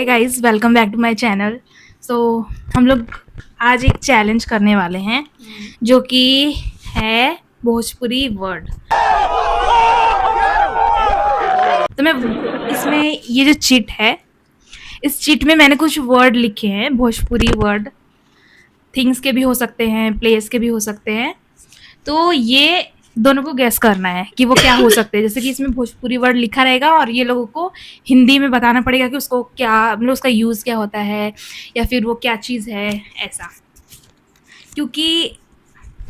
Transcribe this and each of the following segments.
Hi guys, welcome back to my channel. So हम लोग आज एक चैलेंज करने वाले हैं जो कि है भोजपुरी वर्ड। तो मैं इसमें ये जो चीट है, इस चीट में मैंने कुछ वर्ड लिखे हैं, भोजपुरी वर्ड। थिंग्स के भी हो सकते हैं, प्लेस के भी हो सकते हैं। तो ये दोनों को गैस करना है कि वो क्या हो सकते हैं। जैसे कि इसमें भोजपुरी वर्ड लिखा रहेगा और ये लोगों को हिंदी में बताना पड़ेगा कि उसको क्या, मतलब उसका यूज़ क्या होता है या फिर वो क्या चीज़ है, ऐसा। क्योंकि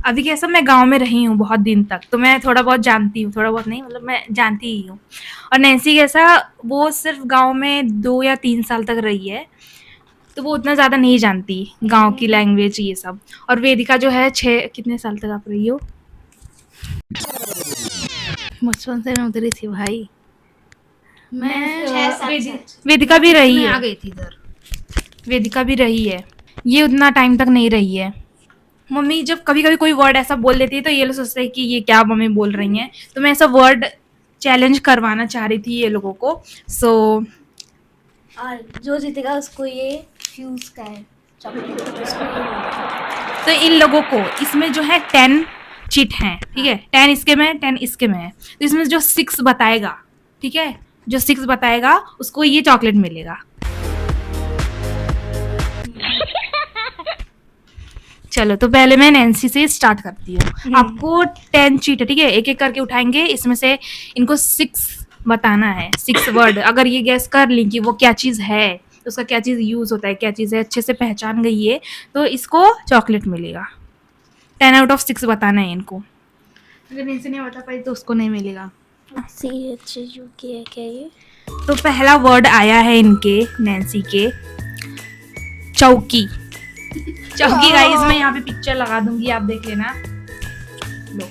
अभी कैसा, मैं गांव में रही हूँ बहुत दिन तक, तो मैं थोड़ा बहुत जानती हूँ, थोड़ा बहुत नहीं, मतलब मैं जानती ही हूँ। और नैन्सी कैसा, वो सिर्फ गाँव में 2 या 3 साल तक रही है, तो वो उतना ज़्यादा नहीं जानती गाँव की लैंग्वेज ये सब। और वेदिका जो है कितने साल तक आप रही हो? बचपन से मैं उधर ही थी भाई। वेदिका भी रही है, आ गई थी इधर। वेदिका भी रही है, ये उतना टाइम तक नहीं रही है। मम्मी जब कभी कभी कोई वर्ड ऐसा बोल देती है तो ये लोग सोचते हैं कि ये क्या मम्मी बोल रही हैं। तो मैं ऐसा वर्ड चैलेंज करवाना चाह रही थी ये लोगों को। और जो जीतेगा उसको ये फ्यूज का है चॉकलेट, उसको ये मिलेगा। तो इन लोगों को इसमें जो है 10 चिट हैं, ठीक है। 10 इसके में है, 10 इसके में है। तो इसमें जो 6 बताएगा, ठीक है, जो 6 बताएगा उसको ये चॉकलेट मिलेगा। चलो, तो पहले मैं नैन्सी से स्टार्ट करती हूँ। आपको 10 चीट है, ठीक है, एक एक करके उठाएंगे। इसमें से इनको 6 बताना है, 6 वर्ड। अगर ये गैस कर ली कि वो क्या चीज़ है, उसका क्या चीज़ यूज़ होता है, क्या चीज़ है, अच्छे से पहचान गई है, तो इसको चॉकलेट मिलेगा। 10 आउट ऑफ 6 बताना है इनको। अगर नैन्सी नहीं बता पाई तो उसको नहीं मिलेगा। CHUK है क्या ये? तो पहला वर्ड आया है इनके, नैन्सी के, चौकी। चौकी गाइस, मैं यहाँ पे पिक्चर लगा दूंगी, आप देख लेना। लो,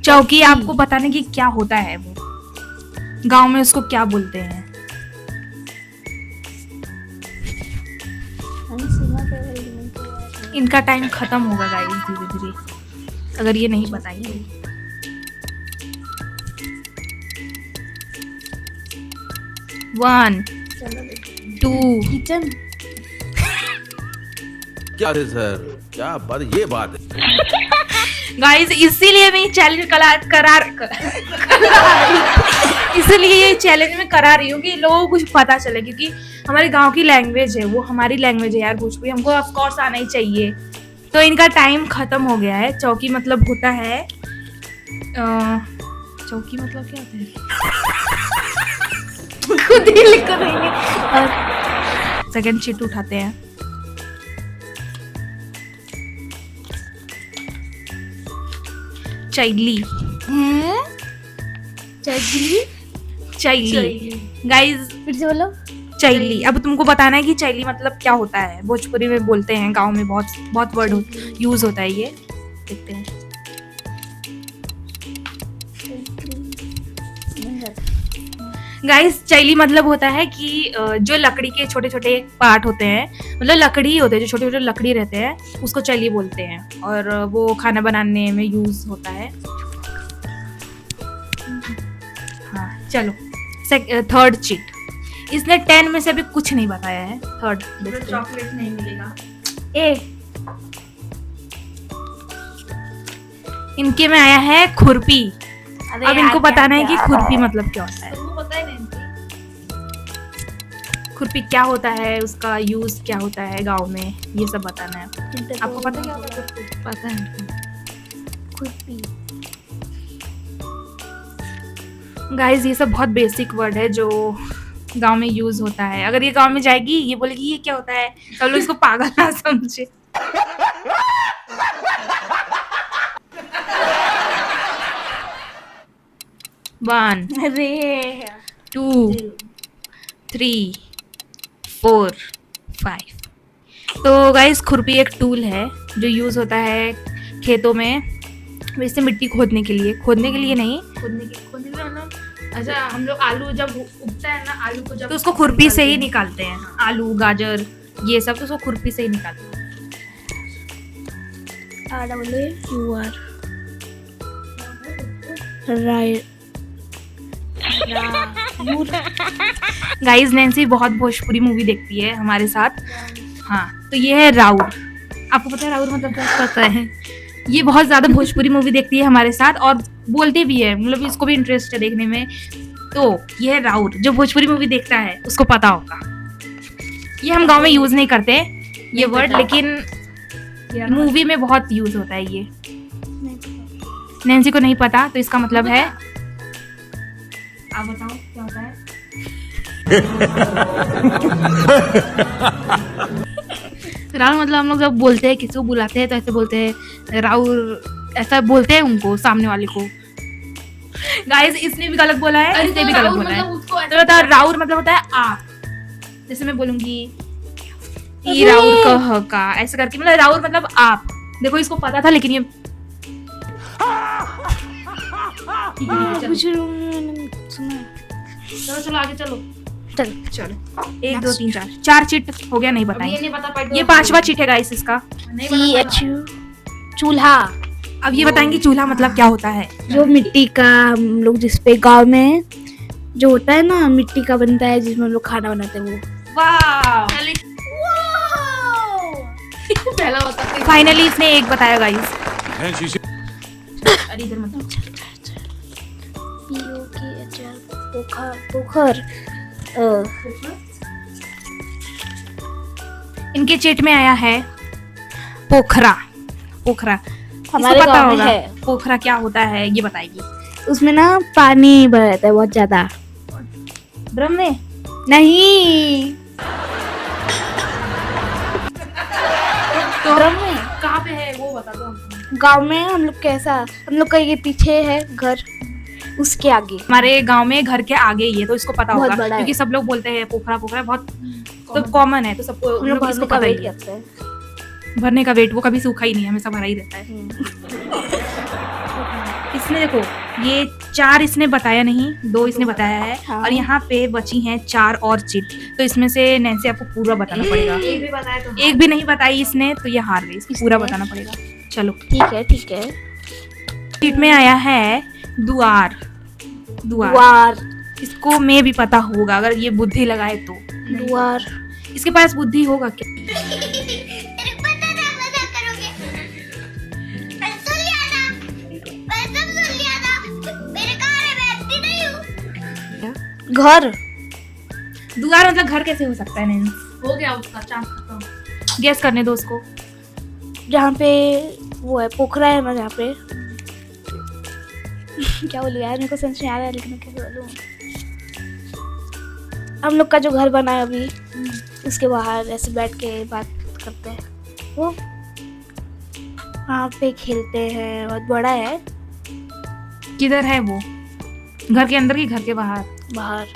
चौकी। आपको बताने की क्या होता है, वो गांव में उसको क्या बोलते हैं? इनका टाइम खत्म होगा गाइस धीरे धीरे, अगर ये नहीं बताएंगे। One, two. किचन। क्या है सर, क्या बात, ये बात है गाइस, इसीलिए मैं चैलेंज इसीलिए ये चैलेंज में करा रही हूँ कि लोगों को कुछ पता चले, क्योंकि हमारे गांव की लैंग्वेज है, वो हमारी लैंग्वेज है यार, भोजपुरी हमको ऑफ कोर्स आना ही चाहिए। तो इनका टाइम खत्म हो गया है। चौकी मतलब होता है चौकी मतलब क्या होता है खुद ही लिख कर देंगे। और सेकंड शीट उठाते हैं। चैली। चैली गाइस, फिर से बोलो। चैली। अब तुमको बताना है कि चैली मतलब क्या होता है। भोजपुरी में बोलते हैं, गांव में बहुत बहुत वर्ड यूज होता है ये। देखते हैं। गाइस, चैली मतलब होता है कि जो लकड़ी के छोटे छोटे पार्ट होते हैं, मतलब लकड़ी ही होते हैं, जो छोटे छोटे लकड़ी रहते हैं, उसको चैली बोलते हैं। और वो खाना बनाने में यूज होता है। हाँ, चलो थर्ड चीट। इसने 10 में से अभी कुछ नहीं बताया है। थर्ड चॉकलेट नहीं मिलेगा। इनके में आया है खुरपी। अब इनको बताना है कि खुरपी मतलब क्या होता है। खुरपी क्या होता है, उसका यूज क्या होता है गांव में, ये सब बताना है। आपको पता क्या होता है? पता है खुरपी। गाइस, ये सब बहुत बेसिक वर्ड है जो गांव में यूज होता है। अगर ये गांव में जाएगी, ये बोलेगी ये क्या होता है, सब लोग इसको पागल ना समझे। वन, अरे 2, 3, 4, 5। तो गाइस, खुरपी एक टूल है जो यूज होता है खेतों में, वैसे मिट्टी खोदने के लिए नहीं, खोदने के लिए मतलब, अच्छा, हम लोग आलू जब उगता है ना, आलू को जब, तो उसको खुरपी से ही निकालते हैं। आलू, गाजर, ये सब तो उसको खुरपी से ही निकालते हैं। RWUR गाइस नैन्सी बहुत भोजपुरी मूवी देखती है हमारे साथ। हाँ, तो ये है राउर। आपको पता है राउर मतलब क्या? पता है। ये बहुत ज्यादा भोजपुरी मूवी देखती है हमारे साथ और बोलती भी है, मतलब इसको भी इंटरेस्ट है देखने में। तो ये है राउर, जो भोजपुरी मूवी देखता है उसको पता होगा। ये हम गांव में यूज नहीं करते ये वर्ड, लेकिन मूवी में बहुत यूज होता है ये। नैन्सी को नहीं पता, तो इसका मतलब है, आप बताओ क्या होता है? राउर मतलब हम लोग जब बोलते हैं, किसी को बुलाते हैं तो ऐसे बोलते हैं राउर, ऐसा बोलते हैं उनको, सामने वाले को। गाइस इसने भी गलत बोला है, इसने भी गलत बोला है। तो बताओ राउर मतलब होता है आप। जैसे मैं बोलूंगी ई राउर कह का, ऐसे करके, मतलब राउर मतलब आप। देखो इसको पता था, लेकिन ये चलो चलो आगे चलो। चलो 1 2 3 4 चीट हो गया, नहीं बताएंगे। ये 5वां चीट है गाइस इसका। चूल्हा। अब ये बताएंगे चूल्हा मतलब क्या होता है। जो मिट्टी का हम लोग जिसपे गांव में जो होता है ना, मिट्टी का बनता है जिसमें हम लोग खाना बनाते हैं वो। वाह, फाइनली इसने एक बताया गाइस। अरे इधर मत। पोखर। इनके चेट में आया है पोखरा। पोखरा हमारे इसको पता गाँव में होगा। है। पोखरा क्या होता है ये बताइए। उसमें ना पानी भरा रहता है बहुत ज्यादा। ड्रम में नहीं, तो ड्रम में। कहाँ पे है वो बता दो हमको। गांव में हम लोग कैसा, हम लोग का ये पीछे है घर, उसके आगे। हमारे गांव में घर के आगे ही है, तो इसको पता बहुत होगा बड़ा है। क्योंकि सब लोग बोलते हैं पोखरा पोखरा, बहुत तो कॉमन है, तो सबको हम लोग इसको इसको का पता ही वेट है। करते हैं। भरने का वेट वो कभी सूखा ही नहीं है, हमेशा भरा ही रहता है। इसने देखो ये 4 इसने बताया नहीं, 2 इसने बताया है। हाँ। और यहाँ पे बची हैं 4 और चीट, तो इसमें से नैन्सी आपको पूरा बताना पड़ेगा। एक भी नहीं बताई इसने, तो ये हार गई, इसको पूरा बताना पड़ेगा। चलो ठीक है। चीट में आया है दुआर। दुआर द्वार। इसको मैं भी पता होगा अगर ये बुद्धि लगाए तो। द्वार। इसके पास बुद्धि होगा क्या? घर। दुआर मतलब घर कैसे हो सकता है? नैन्सी हो गया उसका चांस खत्म। गेस करने दो उसको। जहाँ पे वो है पोखरा है ना, जहाँ पे क्या बोलूं यार, मेरे को समझ नहीं आ रहा है, लेकिन मैं क्या बोलूं। हम लोग का जो घर बना है अभी, उसके बाहर ऐसे बैठ के बात करते हैं, वो वहाँ पे खेलते हैं, बहुत बड़ा है। किधर है वो? घर के अंदर की घर के बाहर? बाहर।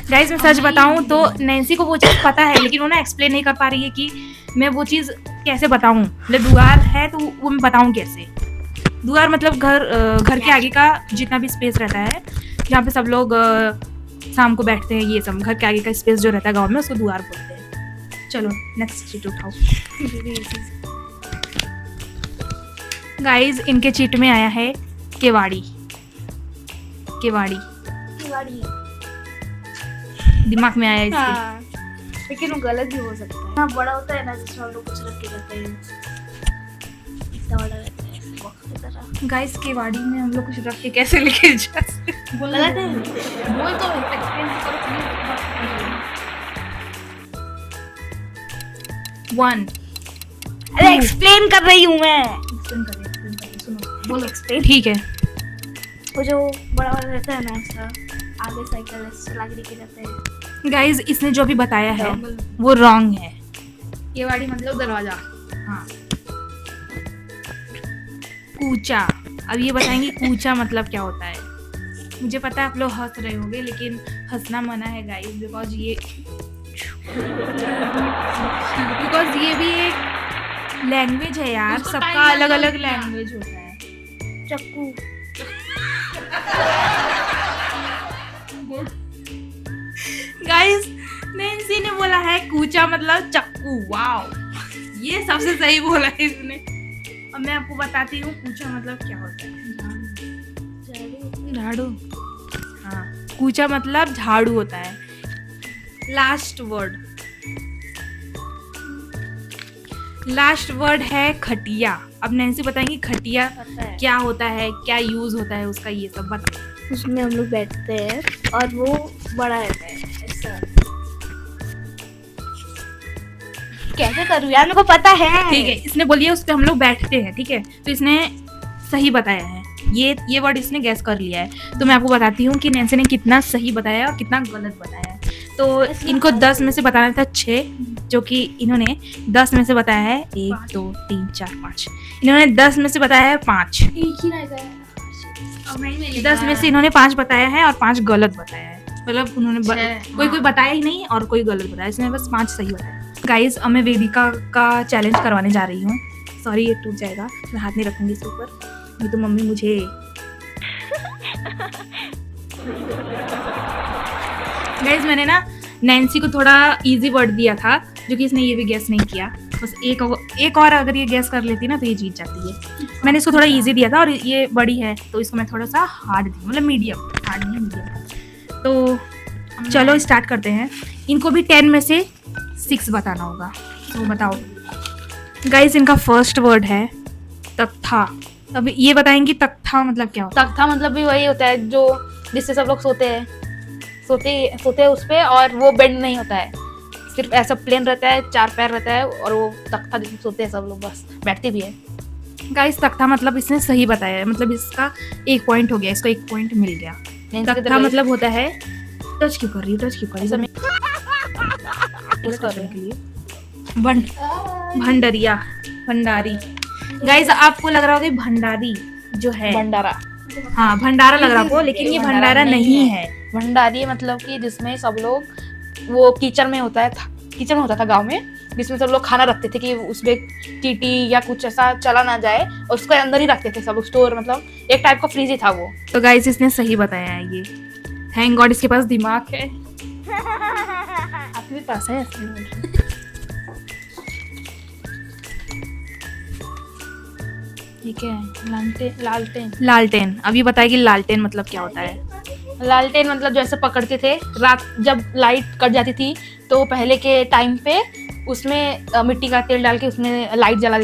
गाइस मैं सच बताऊं तो नैन्सी को वो चीज पता है, लेकिन वो ना एक्सप्लेन नहीं कर पा रही है कि मैं वो चीज कैसे बताऊं। मतलब दुआर है तो वो मैं बताऊं कैसे। दुआर मतलब घर के आगे का जितना भी स्पेस रहता है, जहाँ पे सब लोग शाम को बैठते हैं, ये सब घर के आगे का स्पेस जो रहता है गाँव में, उसको दुआर बोलते हैं। चलो नेक्स्ट चीट उठाओ। गाइस इनके चीट में आया है केवाड़ी। केवाड़ी दिमाग में आया इसके। हाँ, लेकिन वो गलत भी हो सकता है। हाँ, बड़ा होता है ना, जिसमें हम लोग कुछ रख के करते हैं, इतना बड़ा रहता है बॉक्स की तरह। गाइस केवाड़ी में हम लोग कुछ रख के कैसे लेके जा सकते? गलत है। बोल तो एक्सप्लेन करो। 1 अरे एक्सप्लेन कर रही हूँ मैं। एक्सप्लेन करिए सुनो। बोलो एक्सप्लेन। ठीक है। वो जो बड़ा वाला रहता है ना, ऐसा आगे साइकिल ऐसे चला के लेके जाते हैं। गाइस इसने जो भी बताया है वो रॉन्ग है। केवाड़ी मतलब दरवाजा। हाँ। कूचा। अब ये बताएंगे कूचा मतलब क्या होता है। मुझे पता है आप लोग हंस रहे होंगे, लेकिन हंसना मना है गाइस, बिकॉज ये भी एक लैंग्वेज है यार, सबका अलग अलग लैंग्वेज होता है। चक्कू। गाइस नैन्सी ने बोला है कूचा मतलब चक्कू। वाओ, ये सबसे सही बोला है इसने। अब मैं आपको बताती हूँ कूचा मतलब क्या होता है। झाड़ू। हाँ कूचा मतलब झाड़ू होता है। लास्ट वर्ड है खटिया। अब नैन्सी बताएंगी खटिया पता है। क्या होता है, क्या यूज होता है उसका, ये सब बता। उसमें हम लोग बैठते हैं और वो बड़ा रहता है ऐसा। कैसे करूँ यार, मेरे को पता है। ठीक है, इसने बोलिए उस पे हम लोग बैठते हैं, ठीक है। तो इसने सही बताया है, ये वर्ड इसने गैस कर लिया है। तो मैं आपको बताती हूँ कि नैन्सी ने कितना सही बताया और कितना गलत बताया है। तो इनको 10 में से बताना था 6, जो कि इन्होंने 10 में से बताया है 1 2 3 4 5। इन्होंने 10 में से बताया है 5। एक ही रहेगा। 10 में से इन्होंने 5 बताया है और 5 गलत बताया है। मतलब उन्होंने कोई बताया ही नहीं और कोई गलत बताया, इसने बस 5 सही बताया। गाइज, अब मैं वेदिका का चैलेंज करवाने जा रही हूँ। सॉरी, ये टूट जाएगा, मैं हाथ नहीं रखूंगी इसके ऊपर, ये तो मम्मी मुझे। गाइज, मैंने ना नैन्सी को थोड़ा इजी वर्ड दिया था, जो कि इसने ये भी गैस नहीं किया। बस एक और अगर ये गैस कर लेती ना तो ये जीत जाती है। मैंने इसको थोड़ा इजी दिया था और ये बड़ी है तो इसको मैं थोड़ा सा हार्ड दी, मतलब मीडियम, हार्ड नहीं मीडियम। तो चलो स्टार्ट करते हैं। इनको भी 10 में से 6 बताना होगा। तो बताओ गाइस, इनका फर्स्ट वर्ड है तख्ता। अब ये बताएंगे तख्ता मतलब क्या होता तख्ता मतलब भी वही होता है जो जिससे सब लोग सोते हैं उस पे, और वो बेड नहीं होता है, सिर्फ ऐसा प्लेन रहता है, 4 पैर रहता है, और वो तख्ता जिसमें सोते हैं सब लोग, बस बैठते भी है। है। गाइस, तख्ता मतलब इसने सही बताया है, मतलब इसका 1 पॉइंट हो गया, इसको 1 पॉइंट मिल गया। तख्ता मतलब होता है, टच क्यों कर रही है? भंडारी। गाइस, आपको लग रहा होगा कि भंडारी जो है भंडारा, हाँ भंडारा लग रहा आपको, लेकिन ये भंडारा नहीं है। भंडारी मतलब कि जिसमें सब लोग, वो कीचड़ में होता था गांव में, जिसमें सब लोग खाना रखते थे कि उसमें चींटी या कुछ ऐसा चला ना जाए, और उसको अंदर ही रखते थे सब, स्टोर, मतलब एक टाइप का फ्रिज ही था वो। तो गाइस, इसने सही बताया है ये। थैंक गॉड इसके पास दिमाग है। आपके पास है? ठीक है, लालटेन। अब ये बताएगी लालटेन मतलब क्या होता है। लालटेन मतलब जैसे पकड़ते थे रात, जब लाइट कट जाती थी तो पहले के टाइम पे उसमें मिट्टी का तेल डाल के उसमें लाइट जला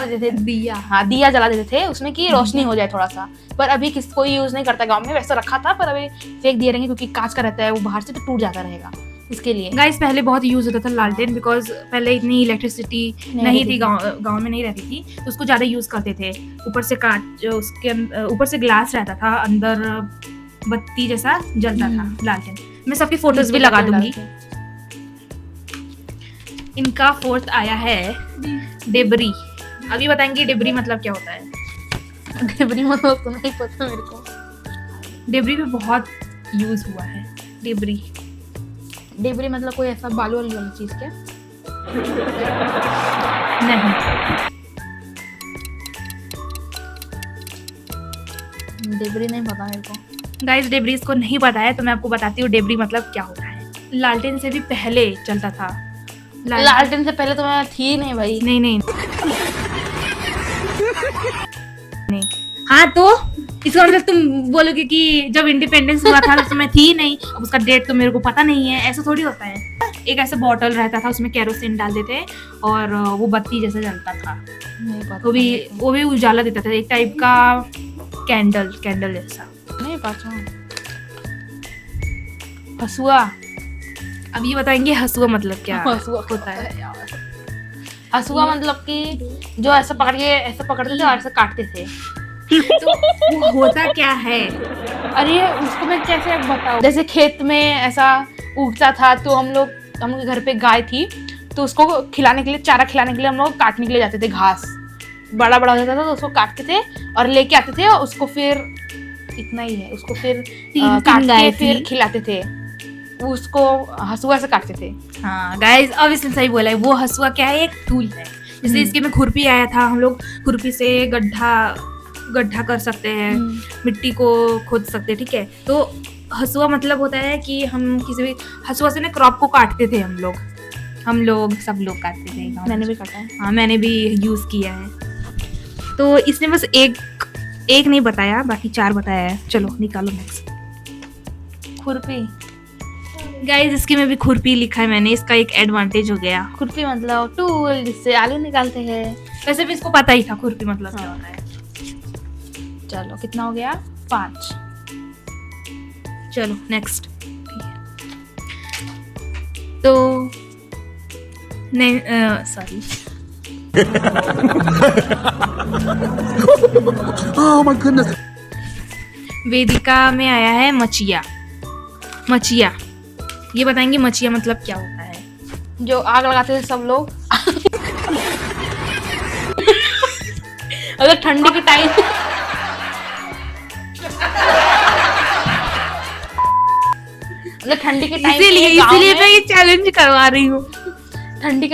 देते थे, दिया। हाँ, दिया जला देते थे उसमें कि रोशनी हो जाए थोड़ा सा। पर अभी कोई यूज नहीं करता गांव में, वैसा रखा था, पर अभी फेंक दिए रहेंगे क्योंकि कांच का रहता है, वो बाहर से तो टूट जाता रहेगा, इसके लिए। गाइस, पहले बहुत यूज होता था लालटेन, बिकॉज पहले इतनी इलेक्ट्रिसिटी नहीं थी, गांव में नहीं रहती थी, तो उसको ज्यादा यूज करते थे। ऊपर से ऊपर से ग्लास रहता था, अंदर बत्ती जैसा जलता था लालटेन। मैं सबकी फोटोज भी लगा दूंगी। इनका 4th आया है डेबरी। अभी बताएंगे डेबरी मतलब क्या होता है। डेबरी मतलब तो नहीं पता मेरे को। डेबरी में बहुत यूज हुआ है। डेबरी मतलब कोई ऐसा बालू वाली चीज क्या? नहीं, डेबरी नहीं पता मेरे को। गाइस, डेबरी इसको नहीं पता है, तो मैं आपको बताती हूँ डेबरी मतलब क्या होता है। लालटेन से भी पहले चलता था। लालटेन से पहले तो मैं थी नहीं भाई। नहीं। हाँ, तो इसका मतलब तुम बोलोगे कि जब इंडिपेंडेंस हुआ था तो मैं थी नहीं, अब उसका डेट तो मेरे को पता नहीं है। ऐसा थोड़ी होता है। एक ऐसा बॉटल रहता था, उसमें केरोसिन डाल देते और वो बत्ती जैसा जलता था, नहीं पता। वो भी उजाला देता था, एक टाइप का कैंडल जैसा। नहीं पता। हसुआ। अब ये बताएंगे हसुआ मतलब क्या हसुआ होता है। हसुआ मतलब कि जो ऐसा पकड़ते थे और ऐसे काटते थे। तो वो होता क्या है? अरे उसको मैं कैसे बताऊं? जैसे खेत में ऐसा उगता था, तो हम लोग के घर पे गाय थी, तो उसको खिलाने के लिए, चारा खिलाने के लिए हम लोग काटने के लिए जाते थे। घास बड़ा हो जाता था तो उसको काटते थे और लेके आते थे, और उसको फिर इतना ही है, उसको फिर काट के फिर खिलाते थे। उसको हसुआ से काटते थे। हाँ गाइस, अब इसने सही बोला है। वो हसुआ क्या है? एक टूल है। जैसे इसके में खुरपी आया था, हम लोग खुरपी से गड्ढा कर सकते हैं, मिट्टी को खोद सकते हैं, ठीक है। तो हसुआ मतलब होता है कि हम किसी भी हसुआ से ना क्रॉप को काटते थे। हम लोग सब लोग काटते थे। मैंने भी काटा है। हाँ, मैंने भी यूज किया है। तो इसने बस एक नहीं बताया, बाकी 4 बताया है। चलो निकालो नेक्स्ट। खुरपी। गाइस इसके में भी खुरपी लिखा है मैंने, इसका एक एडवांटेज हो गया। खुरपी मतलब टूल जिससे आलू निकालते हैं। वैसे भी इसको पता ही था खुरपी मतलब क्या होता है। चलो कितना हो गया? 5। चलो नेक्स्ट। तो नहीं सॉरी Oh my goodness. वेदिका में आया है मचिया। मचिया, ये बताएंगे मचिया मतलब क्या होता है? जो आग लगाते थे सब लोग अगर ठंडी के टाइम मतलब ठंडी के टाइम इसीलिए मैं ये चैलेंज करवा रही हूँ। ठंडी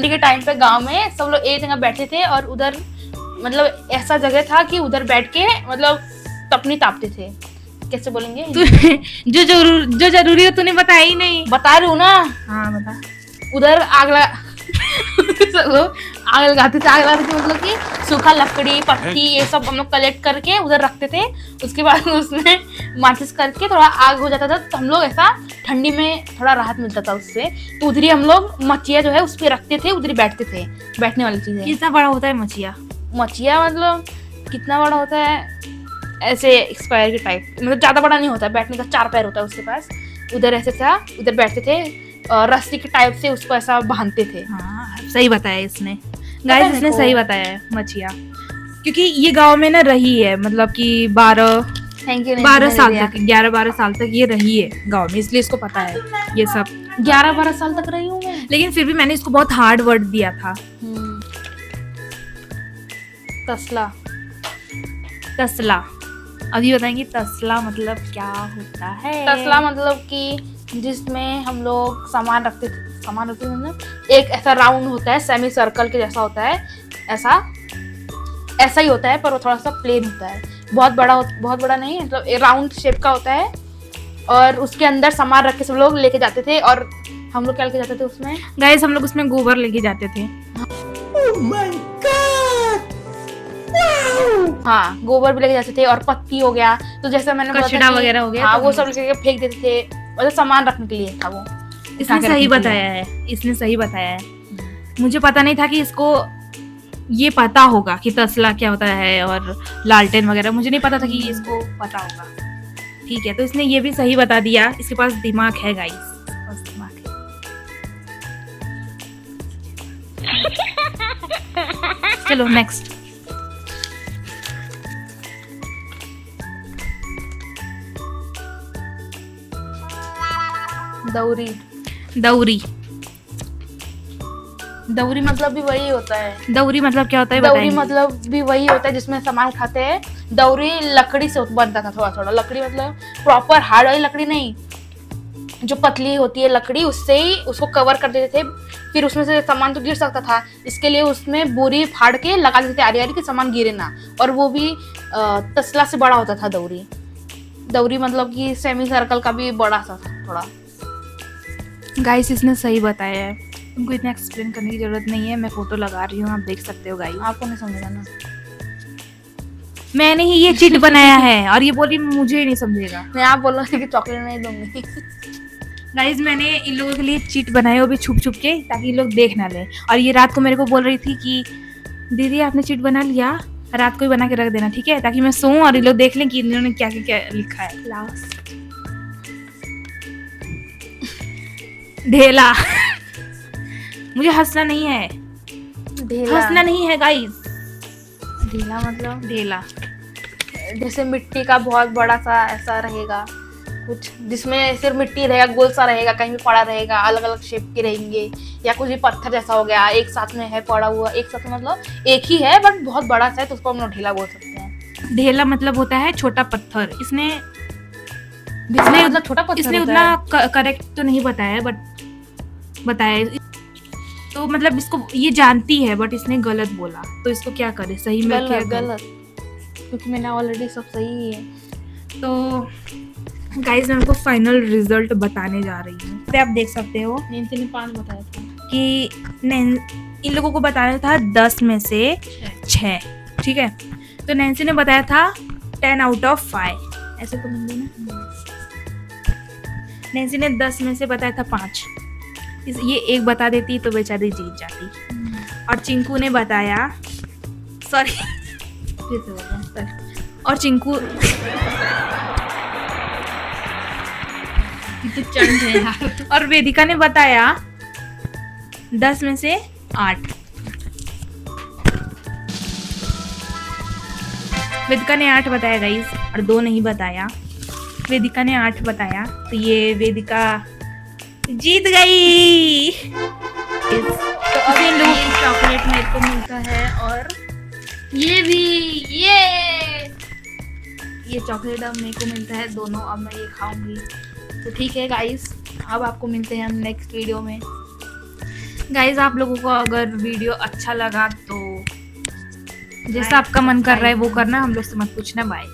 के टाइम पे गांव में सब लोग एक जगह बैठे थे और उधर मतलब ऐसा जगह था कि उधर बैठ के मतलब तपनी तापते थे। कैसे बोलेंगे? जो जरूरी हो तूने बताया ही नहीं। बता रही हूँ ना। हाँ बता। उधर आग लगाते थे मतलब कि सूखा लकड़ी पत्ती ये सब हम लोग कलेक्ट करके उधर रखते थे। उसके बाद उसमें माचिस करके थोड़ा आग हो जाता था तो हम लोग ऐसा ठंडी में थोड़ा राहत मिलता था उससे। तो उधर ही हम लोग मचिया जो है उस पर रखते थे, उधर ही बैठते थे। बैठने वाली चीज है। कितना बड़ा होता है मचिया? मचिया मतलब कितना बड़ा होता है? ऐसे स्क्वायर के टाइप, मतलब ज्यादा बड़ा नहीं होता है। बैठने का 4 पैर होता है उसके पास। उधर ऐसे था, उधर बैठते थे और रस्सी के टाइप से उसको ऐसा बांधते थे। हाँ सही बताया इसने। गाइस इसने सही बताया है मचिया, क्योंकि ये गांव में ना रही है, मतलब कि 12 साल तक 11-12 साल तक ये रही है गांव में, इसलिए इसको पता है ये सब। 11-12 साल तक रही हूँ मैं। लेकिन फिर भी मैंने इसको बहुत हार्ड वर्ड दिया था। तसला। तसला, अभी बताएंगे तसला मतलब क्या होता है? तसला मतलब कि जिसमें हम लोग सामान रखते थे मतलब एक ऐसा राउंड होता है, सेमी सर्कल के जैसा होता है, ऐसा ही होता है पर वो थोड़ा सा प्लेन होता है। बहुत बड़ा नहीं, मतलब राउंड शेप का होता है और उसके अंदर सामान रख के सब लोग लेके जाते थे। और हम लोग क्या लेके जाते थे उसमें? गाइस हम लोग उसमें गोबर लेके जाते थे। हाँ, गोबर भी लेके जाते थे और पत्ती हो गया, तो जैसे मैंने बोला था कचड़ा कि- वगैरह हो गया, हाँ, तो वो सब लेके फेंक देते थे, मतलब सामान रखने के लिए था वो। इसने उठा के सही रखने के बताया है, इसने सही बताया है। मुझे पता नहीं था कि इसको ये पता होगा कि तसला क्या होता है और लालटेन वगैरह, मुझे नहीं पता था कि इसको पता होगा। ठीक है, तो इसने ये भी सही बता दिया। इसके पास दिमाग है गाइस, बस दिमाग है। चलो नेक्स्ट। दौरी। दौरी, दौरी मतलब भी वही होता है। दौरी मतलब क्या होता है दौरी बताएंगे? मतलब भी वही होता है जिसमें सामान उठाते हैं। दौरी लकड़ी से बनता था, थोड़ा लकड़ी, मतलब प्रॉपर हार्ड वाली लकड़ी नहीं, जो पतली होती है लकड़ी, उससे ही उसको कवर कर देते थे। फिर उसमें से सामान तो गिर सकता था, इसके लिए उसमें बोरी फाड़ के लगा देते थे आरी आरी कि सामान गिरे ना। और वो भी तसला से बड़ा होता था दौरी। दौरी मतलब कि सेमी सर्कल का भी बड़ा सा था थोड़ा। गाइस इसने सही बताया है, तुमको इतना एक्सप्लेन करने की जरूरत नहीं है। मैं फोटो लगा रही हूँ, आप देख सकते हो गाइस। आपको नहीं समझेगा ना। मैंने ही ये चिट बनाया है और ये बोली मुझे नहीं समझेगा। मैं आप बोल रहे कि चॉकलेट नहीं दूंगी। गाइस मैंने इन लोगों के लिए चिट बनाए, वो भी छुप छुप के, ताकि ये लोग देख ना ले। और ये रात को मेरे को बोल रही थी कि दीदी आपने चिट बना लिया, रात को ही बना के रख देना, ठीक है, ताकि मैं सोऊं और ये लोग देख लें कि इन्होंने क्या क्या लिखा है। लास्ट ढेला। मुझे हंसना नहीं है, हंसना नहीं है गाइस। ढीला मतलब ढेला जैसे मिट्टी का बहुत बड़ा सा ऐसा रहेगा कुछ, जिसमें सिर्फ मिट्टी रहेगा, गोल सा रहेगा, कहीं भी पड़ा रहेगा, अलग अलग शेप के रहेंगे। या कुछ भी पत्थर जैसा हो गया एक साथ में है पड़ा हुआ, एक साथ में मतलब एक ही है बट बहुत बड़ा सा है, तो उसको हम लोग ढीला बोल सकते हैं। ढेला मतलब होता है छोटा पत्थर। इसने मतलब छोटा पत्थर इसने होता उतना करेक्ट तो नहीं बताया, बट बताया तो मतलब इसको ये जानती है बट इसने गलत बोला, तो इसको क्या करे? सही में क्या गलत, क्योंकि मैंने ऑलरेडी सब सही ही है। तो गाइस मैं आपको फाइनल रिजल्ट बताने जा रही हूँ। तो आप देख सकते हो नैन्सी ने 5 बताया था कि इन लोगों को बताया था 10 में से 6, ठीक है। तो नैन्सी ने बताया था 10 out of 5, ऐसे तो हिंदी में नैन्सी ने 10 में से बताया था 5। ये एक बता देती तो बेचारी जीत जाती। और चिंकू ने बताया, सॉरी फिर से बोल, और चिंकू तो चंड है यार। और वेदिका ने बताया 10 में से 8। वेदिका ने 8 बताया गाइस, और 2 नहीं बताया। वेदिका ने 8 बताया, तो ये वेदिका जीत गई। तो अब इन लोगों की चॉकलेट मेरे को मिलता है, और ये भी, ये चॉकलेट अब मेरे को मिलता है दोनों। अब मैं ये खाऊंगी। तो ठीक है गाइस, अब आपको मिलते हैं हम नेक्स्ट वीडियो में। गाइस, आप लोगों को अगर वीडियो अच्छा लगा तो जैसा आपका मन कर रहा है वो करना, हम लोग से मत पूछना। बाय।